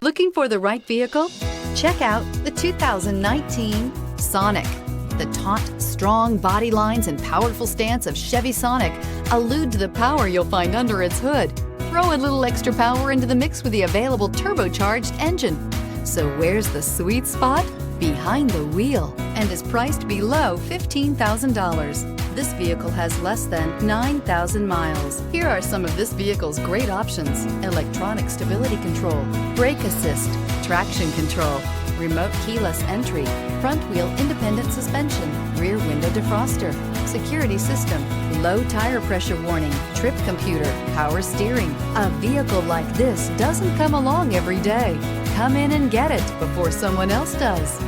Looking for the right vehicle? Check out the 2019 Sonic. The taut, strong body lines and powerful stance of Chevy Sonic allude to the power you'll find under its hood. Throw a little extra power into the mix with the available turbocharged engine. So where's the sweet spot? Behind the wheel, and is priced below $15,000. This vehicle has less than 9,000 miles. Here are some of this vehicle's great options: electronic stability control, brake assist, traction control, remote keyless entry, front wheel independent suspension, rear window defroster, security system, low tire pressure warning, trip computer, power steering. A vehicle like this doesn't come along every day. Come in and get it before someone else does.